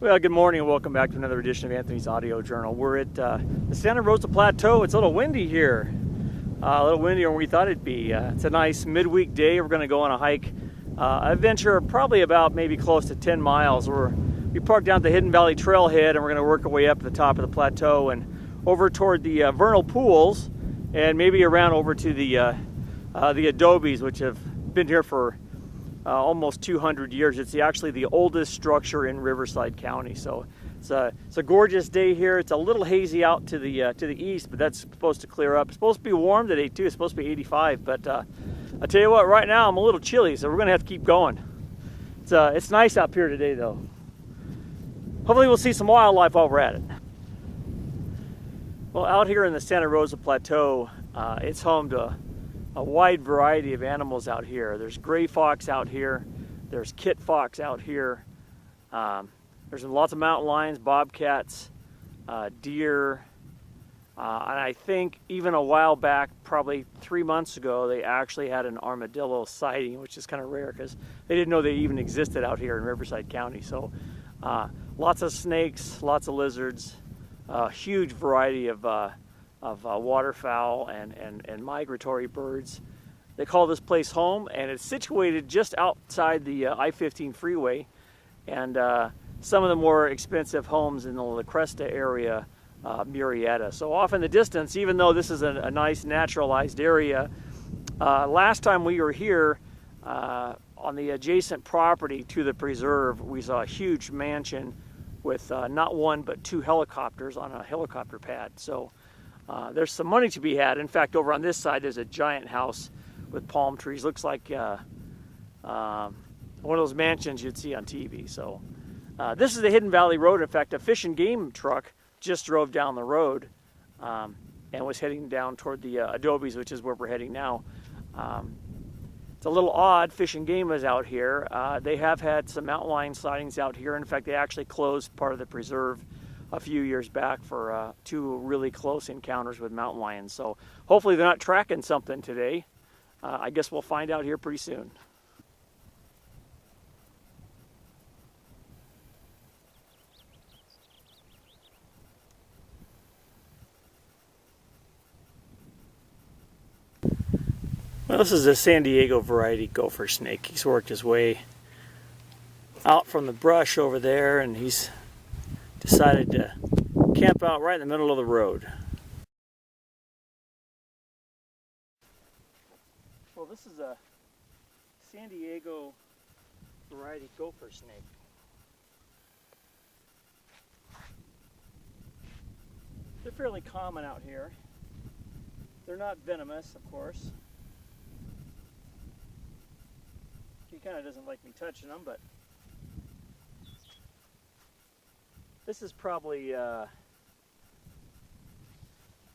Well, good morning and welcome back to another edition of Anthony's Audio Journal. We're at the Santa Rosa Plateau. It's a little windy here, a little windier than we thought it'd be. It's a nice midweek day. We're going to go on a hike, a venture probably about maybe close to 10 miles. We parked down at the Hidden Valley Trailhead and we're going to work our way up to the top of the plateau and over toward the Vernal Pools and maybe around over to the Adobes, which have been here for almost 200 years. It's actually the oldest structure in Riverside County. So it's a gorgeous day here. It's a little hazy out to the east, but that's supposed to clear up. It's supposed to be warm today too. It's supposed to be 85, but I tell you what, right now I'm a little chilly, so we're gonna have to keep going. It's nice up here today though. Hopefully we'll see some wildlife while we're at it. Well, out here in the Santa Rosa Plateau, it's home to a wide variety of animals out here. There's gray fox out here, there's kit fox out here, there's lots of mountain lions, bobcats, deer, and I think even a while back, probably 3 months ago, they actually had an armadillo sighting, which is kind of rare because they didn't know they even existed out here in Riverside County. So lots of snakes, lots of lizards, a huge variety of waterfowl and migratory birds. They call this place home, and it's situated just outside the I-15 freeway, and some of the more expensive homes in the La Cresta area, Murrieta. So off in the distance, even though this is a nice naturalized area, last time we were here on the adjacent property to the preserve, we saw a huge mansion with not one but 2 helicopters on a helicopter pad. So there's some money to be had. In fact, over on this side, there's a giant house with palm trees. Looks like one of those mansions you'd see on TV. So this is the Hidden Valley Road. In fact, a fish and game truck just drove down the road and was heading down toward the Adobes, which is where we're heading now. It's a little odd. Fish and Game is out here. They have had some mountain lion sightings out here. In fact, they actually closed part of the preserve a few years back for 2 really close encounters with mountain lions. So hopefully they're not tracking something today. I guess we'll find out here pretty soon. Well, this is a San Diego variety gopher snake. He's worked his way out from the brush over there, and he's decided to camp out right in the middle of the road. Well, this is a San Diego variety gopher snake. They're fairly common out here. They're not venomous, of course. He kind of doesn't like me touching them, but this is probably, I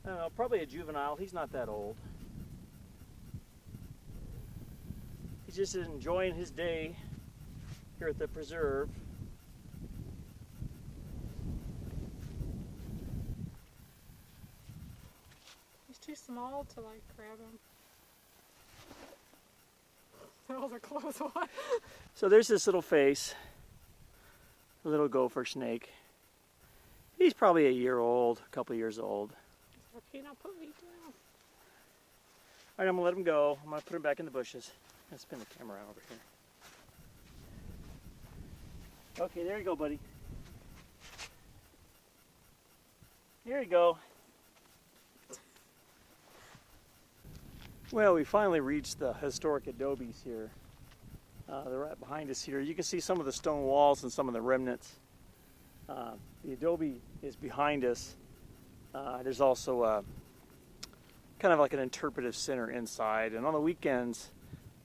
don't know, probably a juvenile. He's not that old. He's just enjoying his day here at the preserve. He's too small to like grab him. That was a close one. So there's this little face, a little gopher snake. He's probably a year old, a couple years old. Okay, now put me down. All right, I'm gonna let him go. I'm gonna put him back in the bushes. Let's spin the camera around over here. Okay, there you go, buddy. Here you go. Well, we finally reached the historic Adobes here. They're right behind us here. You can see some of the stone walls and some of the remnants. The Adobe is behind us. There's also kind of like an interpretive center inside. And on the weekends,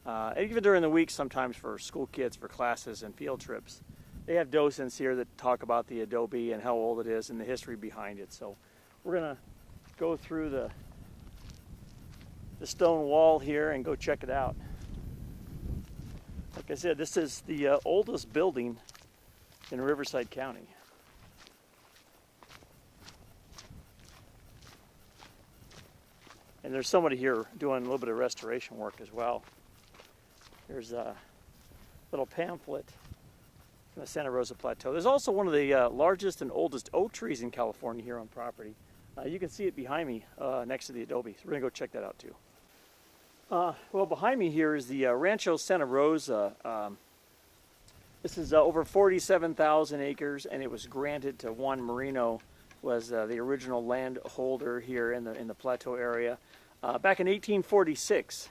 even during the week sometimes for school kids, for classes and field trips, they have docents here that talk about the Adobe and how old it is and the history behind it. So we're going to go through the stone wall here and go check it out. Like I said, this is the oldest building in Riverside County. And there's somebody here doing a little bit of restoration work as well. There's a little pamphlet from the Santa Rosa Plateau. There's also one of the largest and oldest oak trees in California here on property. You can see it behind me next to the Adobes. We're going to go check that out too. Well, behind me here is the Rancho Santa Rosa. This is over 47,000 acres, and it was granted to Juan Moreno, was the original landholder here in the Plateau area back in 1846.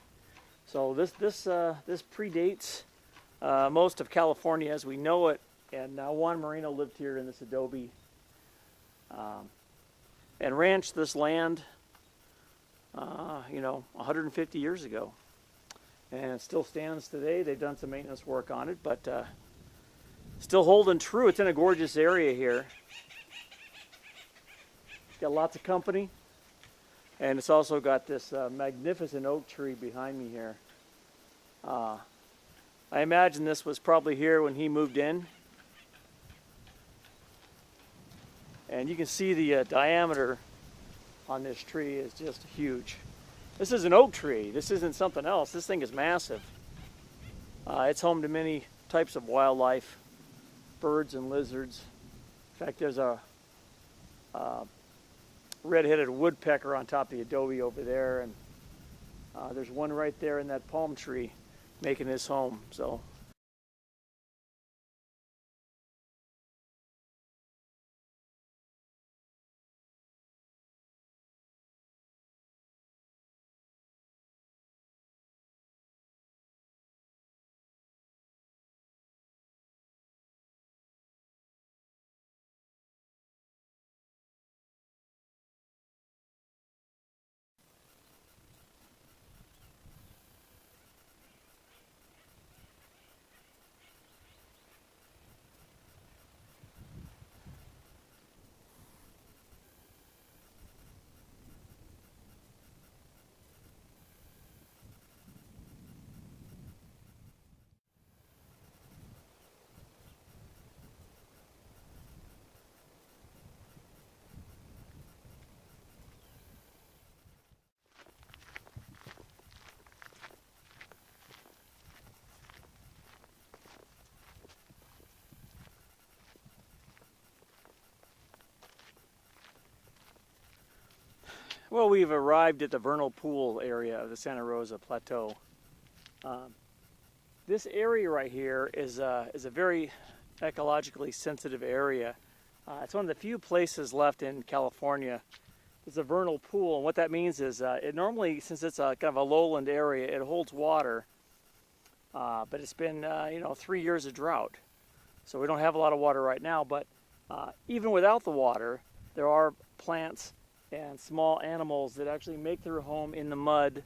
So this predates most of California as we know it, and Juan Moreno lived here in this adobe and ranched this land, 150 years ago, and it still stands today. They've done some maintenance work on it, but still holding true. It's in a gorgeous area here. Got lots of company, and it's also got this magnificent oak tree behind me here. I imagine this was probably here when he moved in. And you can see the diameter on this tree is just huge. This is an oak tree. This isn't something else. This thing is massive. It's home to many types of wildlife, birds and lizards. In fact, there's a red-headed woodpecker on top of the adobe over there, and there's one right there in that palm tree making his home. So well, we've arrived at the Vernal Pool area of the Santa Rosa Plateau. This area right here is a very ecologically sensitive area. It's one of the few places left in California. It's a vernal pool, and what that means is it normally, since it's a kind of a lowland area, it holds water, but it's been 3 years of drought, so we don't have a lot of water right now. But even without the water, there are plants and small animals that actually make their home in the mud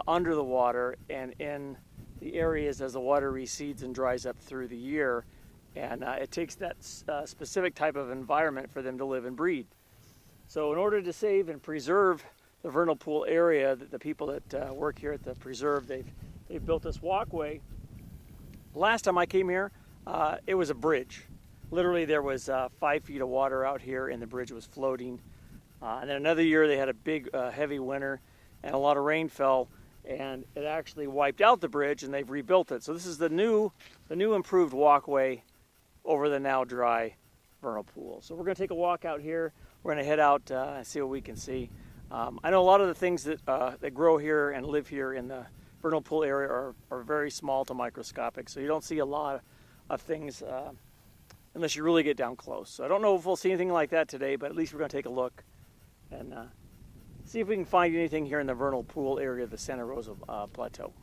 under the water and in the areas as the water recedes and dries up through the year. And it takes that specific type of environment for them to live and breed. So in order to save and preserve the vernal pool area, the people that work here at the preserve, they've built this walkway. Last time I came here, it was a bridge. Literally there was 5 feet of water out here and the bridge was floating. And then another year they had a big heavy winter and a lot of rain fell, and it actually wiped out the bridge, and they've rebuilt it. So this is the new improved walkway over the now dry vernal pool. So we're going to take a walk out here. We're going to head out and see what we can see. I know a lot of the things that grow here and live here in the vernal pool area are very small to microscopic, so you don't see a lot of things unless you really get down close. So I don't know if we'll see anything like that today, but at least we're going to take a look and see if we can find anything here in the vernal pool area of the Santa Rosa Plateau.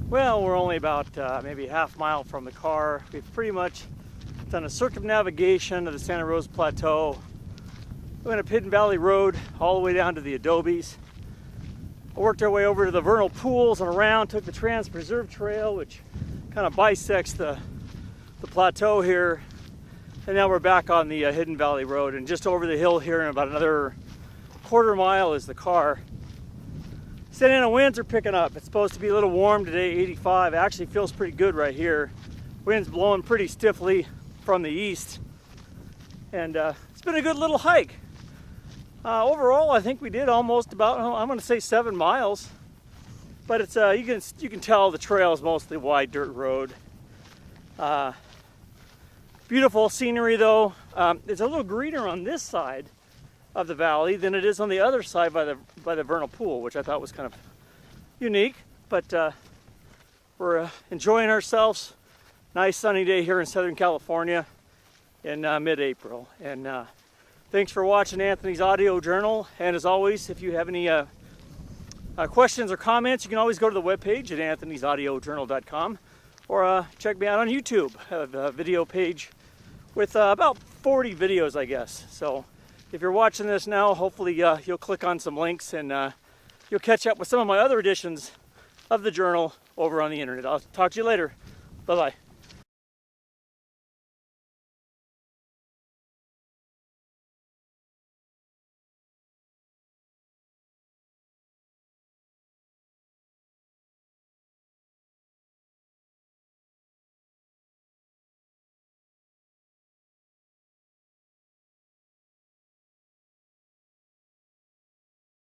Well, we're only about maybe a half mile from the car. We've pretty much done a circumnavigation of the Santa Rosa Plateau. We went up Hidden Valley Road all the way down to the Adobes. I worked our way over to the vernal pools and around, took the Trans Preserve Trail, which kind of bisects the plateau here. And now we're back on the Hidden Valley Road, and just over the hill here in about another quarter mile is the car. Santa Ana winds are picking up. It's supposed to be a little warm today, 85. It actually feels pretty good right here. Wind's blowing pretty stiffly from the east. And it's been a good little hike. Overall, I think we did almost about, I'm going to say 7 miles. But it's you can tell the trail is mostly wide dirt road. Beautiful scenery though. It's a little greener on this side of the valley than it is on the other side by the Vernal Pool, which I thought was kind of unique. But we're enjoying ourselves. Nice sunny day here in Southern California in mid-April. And thanks for watching Anthony's Audio Journal. And as always, if you have any questions or comments, you can always go to the webpage at anthonysaudiojournal.com or check me out on YouTube. I have a video page with about 40 videos, I guess. So if you're watching this now, hopefully you'll click on some links and you'll catch up with some of my other editions of the journal over on the internet. I'll talk to you later. Bye-bye.